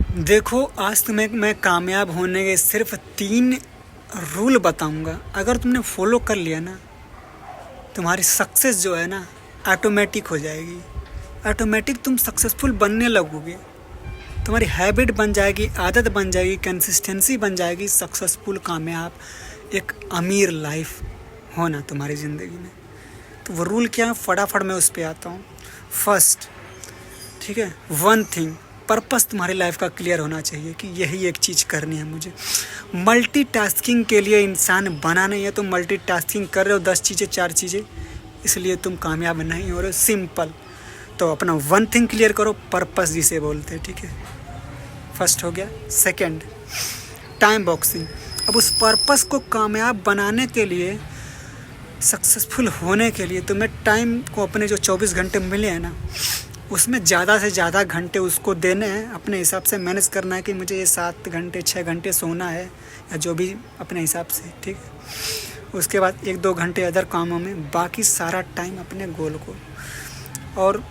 देखो, आज तुम्हें मैं कामयाब होने के सिर्फ 3 रूल बताऊंगा। अगर तुमने फॉलो कर लिया ना, तुम्हारी सक्सेस जो है ना ऑटोमेटिक हो जाएगी। ऑटोमेटिक तुम सक्सेसफुल बनने लगोगे। तुम्हारी हैबिट बन जाएगी, आदत बन जाएगी, कंसिस्टेंसी बन जाएगी, सक्सेसफुल, कामयाब, एक अमीर लाइफ होना तुम्हारी ज़िंदगी में। तो वो रूल क्या है, फटाफट मैं उस पर आता हूँ। फर्स्ट, ठीक है, वन थिंग, पर्पस तुम्हारी लाइफ का क्लियर होना चाहिए कि यही एक चीज़ करनी है मुझे। मल्टीटास्किंग के लिए इंसान बना नहीं है। तुम मल्टीटास्किंग कर रहे हो 10 चीज़ें 4 चीज़ें, इसलिए तुम कामयाब नहीं हो रहे हो। सिंपल। तो अपना वन थिंग क्लियर करो, पर्पस जिसे बोलते हैं, ठीक है, फर्स्ट हो गया। Second, time boxing. अब उस पर्पस को कामयाब बनाने के लिए, सक्सेसफुल होने के लिए तुम्हें टाइम को, अपने जो 24 घंटे मिले हैं ना, उसमें ज़्यादा से ज़्यादा घंटे उसको देने हैं। अपने हिसाब से मैनेज करना है कि मुझे ये 7 घंटे 6 घंटे सोना है, या जो भी अपने हिसाब से, ठीक है। उसके बाद 1-2 घंटे अदर कामों में, बाकी सारा टाइम अपने गोल को। और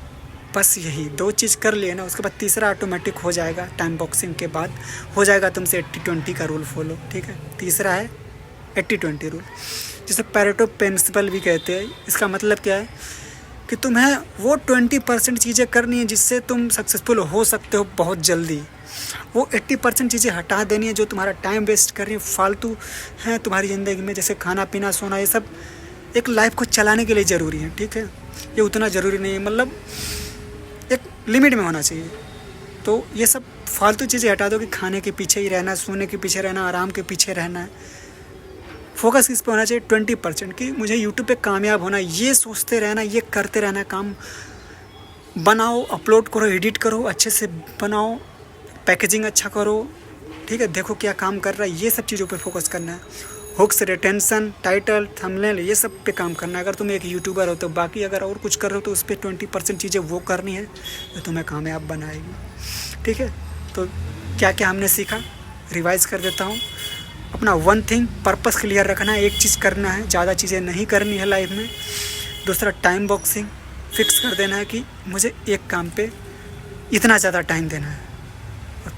बस यही 2 चीज़ कर लिए ना, उसके बाद तीसरा ऑटोमेटिक हो जाएगा। टाइम बॉक्सिंग के बाद हो जाएगा तुमसे 80-20 का रूल फॉलो, ठीक है। तीसरा है 80-20 रूल, जिसे पैरेटो प्रिंसिपल भी कहते हैं। इसका मतलब क्या है कि तुम्हें वो 20% चीज़ें करनी है जिससे तुम सक्सेसफुल हो सकते हो बहुत जल्दी। वो 80% चीज़ें हटा देनी है जो तुम्हारा टाइम वेस्ट कर रही है, फालतू हैं तुम्हारी ज़िंदगी में, जैसे खाना पीना सोना। ये सब एक लाइफ को चलाने के लिए ज़रूरी है, ठीक है। ये उतना ज़रूरी नहीं है, मतलब एक लिमिट में होना चाहिए। तो ये सब फालतू चीज़ें हटा दो कि खाने के पीछे ही रहना, सोने के पीछे रहना, आराम के पीछे रहना है। फोकस किस पे होना चाहिए, 20%, कि मुझे यूट्यूब पे कामयाब होना। ये सोचते रहना, ये करते रहना, काम बनाओ, अपलोड करो, एडिट करो, अच्छे से बनाओ, पैकेजिंग अच्छा करो, ठीक है। देखो क्या काम कर रहा है, ये सब चीज़ों पे फोकस करना है। हुक्स, रिटेंशन, टाइटल, थंबनेल, ये सब पे काम करना है। अगर तुम एक यूट्यूबर हो तो बाकी अगर और कुछ कर रहे हो तो उस पर 20% चीज़ें वो करनी है जो तुम्हें कामयाब बनाएगी, ठीक है। तो क्या क्या हमने सीखा, रिवाइज़ कर देता हूँ। अपना वन थिंग, पर्पस क्लियर रखना है, एक चीज़ करना है, ज़्यादा चीज़ें नहीं करनी है लाइफ में। दूसरा, टाइम बॉक्सिंग, फिक्स कर देना है कि मुझे एक काम पे इतना ज़्यादा टाइम देना है।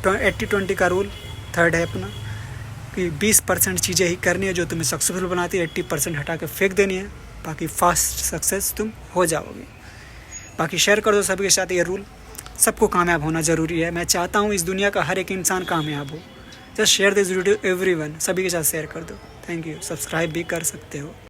और 80-20 का रूल थर्ड है अपना, कि 20% चीज़ें ही करनी है जो तुम्हें सक्सेसफुल बनाती है, 80% हटा के फेंक देनी है, बाकी फास्ट सक्सेस तुम हो जाओगे। बाकी शेयर कर दो सभी के साथ ये रूल। सबको कामयाब होना ज़रूरी है। मैं चाहता हूँ इस दुनिया का हर एक इंसान कामयाब हो। Just share this video everyone, सभी के साथ शेयर कर दो। Thank you. सब्सक्राइब भी कर सकते हो।